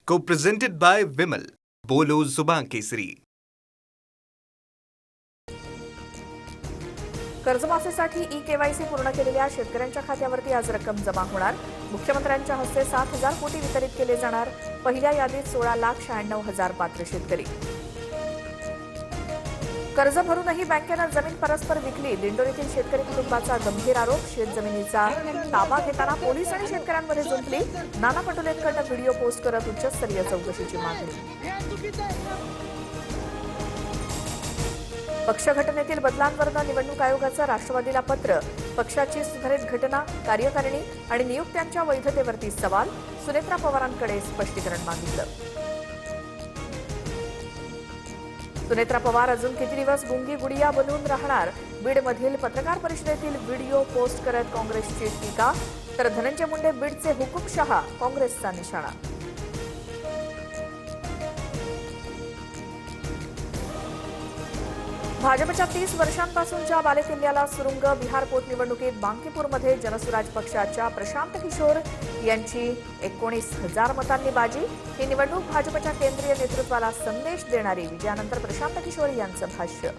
Co-presented by Vimal. बोलो जुबान केसरी. कर्जमाफीसाठी ई-केवायसी पूर्ण केलेल्या शेतकऱ्यांच्या खात्यावरती आज रक्कम जमा होणार. मुख्यमंत्र्यांच्या हस्ते 7,000 कोटी वितरित केले जाणार. पहिल्या यादीत 16,96,000 पात्र शेतकरी. कर्ज भरूनही बँकेनं जमीन परस्पर विकली. दिंडोरीतील शेतकरी कुटुंबाचा गंभीर आरोप. शेतजमिनीचा ताबा घेताना पोलीस आणि शेतकऱ्यांमध्ये जुंपली. नाना पटोलेंकडनं व्हिडिओ पोस्ट करत उच्चस्तरीय चौकशीची मागणी. पक्षघटनेतील बदलांवरनं निवडणूक आयोगाचं राष्ट्रवादीला पत्र. पक्षाची सुधारित घटना, कार्यकारिणी आणि नियुक्त्यांच्या वैधतेवरती सवाल. सुनेत्रा पवारांकडे स्पष्टीकरण मागितलं. सुनेत्रा पवार अजून किती दिवस गुंगी गुडिया बनून राहणार? बीडमधील पत्रकार परिषदेतील व्हिडिओ पोस्ट करत काँग्रेसची टीका. तर धनंजय मुंडे बीडचे हुकुमशहा, काँग्रेसचा निशाणा. भाजपच्या 30 वर्षांपासूनच्या बालेकिल्ल्याला सुरुंग. बिहार पोटनिवडणुकीत बांकीपूरमध्ये जनसुराज पक्षाच्या प्रशांत किशोर यांची 19,000 मतांनी बाजी. ही निवडणूक भाजपच्या केंद्रीय नेतृत्वाला संदेश देणारी. विजयानंतर प्रशांत किशोर यांचं भाष्य.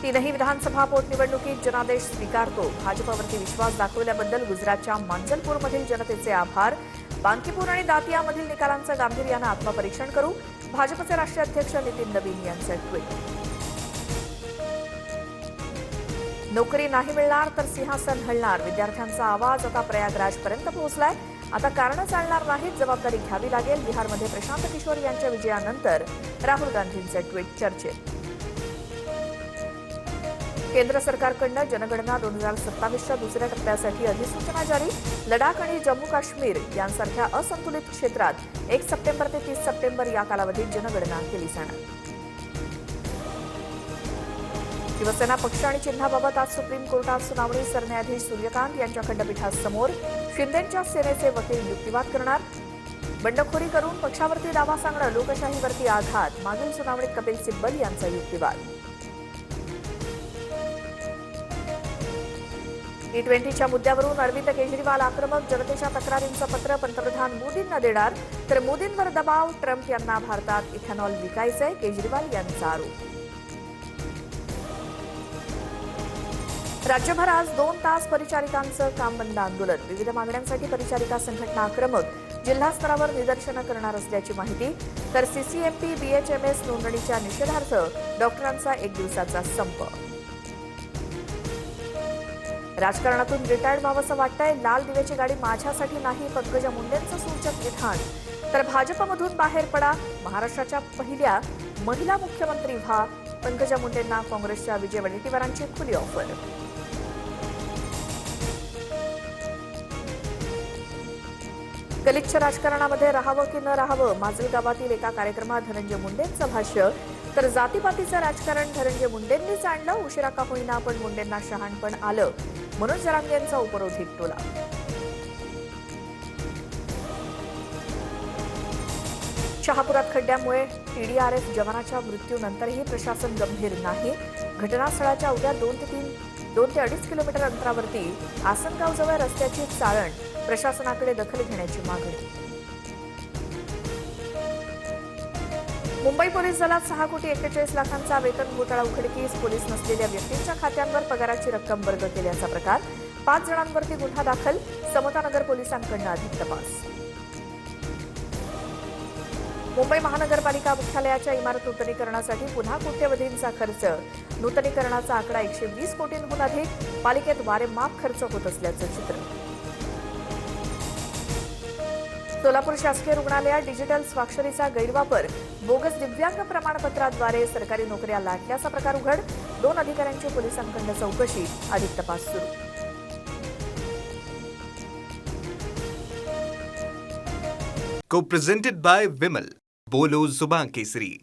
तीनही विधानसभा पोटनिवडणुकीत जनादेश स्वीकारतो. भाजपवरती विश्वास दाखवल्याबद्दल गुजरातच्या मांजलपूरमधील जनतेचे आभार. बांकीपूर आणि दातियामधील निकालांचं गांभीर्यानं आत्मपरीक्षण करू. भाजपचे राष्ट्रीय अध्यक्ष नितीन नवीन यांचं ट्विट. नोकरी नाही मिळणार तर सिंहासन हलणार. विद्यार्थ्यांचा आवाज आता प्रयागराजपर्यंत पोहोचलाय. आता कारणं चालणार नाहीत, जबाबदारी घ्यावी लागेल. बिहारमध्ये प्रशांत किशोर यांच्या विजयानंतर राहुल गांधींचे ट्विट चर्चेत. केंद्र सरकारकडनं जनगणना 2027च्या दुसऱ्या टप्प्यासाठी अधिसूचना जारी. लडाख आणि जम्मू काश्मीर यांसारख्या असंतुलित क्षेत्रात 1 सप्टेंबर ते 30 सप्टेंबर या कालावधीत जनगणना केली जाणार. शिवसेना पक्ष आणि चिन्हाबाबत आज सुप्रीम कोर्टात सुनावणी. सरन्यायाधीश सूर्यकांत यांच्या खंडपीठासमोर शिंदेंच्या सेनेचे वकील युक्तिवाद करणार. बंडखोरी करून पक्षावरती दावा सांगणं लोकशाहीवरती आघात. मागील सुनावणीत कपिल सिब्बल यांचा युक्तिवाद. T20च्या मुद्द्यावरून अरविंद केजरीवाल आक्रमक. जनतेच्या तक्रारींचं पत्र पंतप्रधान मोदींना देणार. तर मोदींवर दबाव. ट्रम्प यांना भारतात इथेनॉल विकायचंय, केजरीवाल यांचा आरोप. राज्यभर आज 2 तास परिचारिकांचं काम बंद आंदोलन. विविध मागण्यांसाठी परिचारिका संघटना आक्रमक. जिल्हा स्तरावर निदर्शनं करणार असल्याची माहिती. तर CCMP BHMS नोंदणीच्या निषेधार्थ डॉक्टरांचा 1 दिवसाचा संप. राजकारणातून रिटायर्ड व्हावंसं वाटतंय. लाल दिव्याची गाडी माझ्यासाठी नाही, पंकजा मुंडेंचं सूचक विधान. तर भाजपमधून बाहेर पडा, महाराष्ट्राच्या पहिल्या महिला मुख्यमंत्री व्हा. पंकजा मुंडेंना काँग्रेसच्या विजय वडेट्टीवारांची खुली ऑफर. गलिच्छ राजकारणामध्ये राहावं की न राहावं, माजलगावातील एका कार्यक्रमात धनंजय मुंडेंचं भाष्य. तर जातीपातीचं राजकारण धनंजय मुंडेंनीच आणलं. उशिरा का होईना पण मुंडेंना शहाणपण आलं. मनोज जरांगेंचा उपरोधिक टोला. शहापुरात खड्ड्यामुळे TDRF जवानाच्या मृत्यूनंतरही प्रशासन गंभीर नाही. घटनास्थळाच्या अवघ्या 2 ते 2.5 किलोमीटर अंतरावरती आसनगावजवळ रस्त्याची चाळण. प्रशासनाकडे दखल घेण्याची मागणी. मुंबई पोलीस दलात 6 कोटी 41 लाखांचा वेतन घोटाळा उघडकीस. पोलीस नसलेल्या व्यक्तींच्या खात्यांवर पगाराची रक्कम वर्ग केल्याचा प्रकार. 5 जणांवरती गुन्हा दाखल. समतानगर पोलिसांकडून अधिक तपास. मुंबई महानगरपालिका मुख्यालयाच्या इमारत नूतनीकरणासाठी पुन्हा कोट्यवधींचा खर्च. नूतनीकरणाचा आकडा 120 कोटींहून अधिक. पालिकेत वारेमाप खर्च होत असल्याचं चित्र. सोलापूर शासकीय रुग्णालयात डिजिटल स्वाक्षरीचा गैरवापर. बोगस दिव्यांग प्रमाणपत्राद्वारे सरकारी नोकऱ्या लाटल्याचा प्रकार उघड. 2 अधिकाऱ्यांची पोलिसांकडून चौकशी. अधिक तपास सुरू. Co-presented by Vimal. बोलो जुबान केसरी.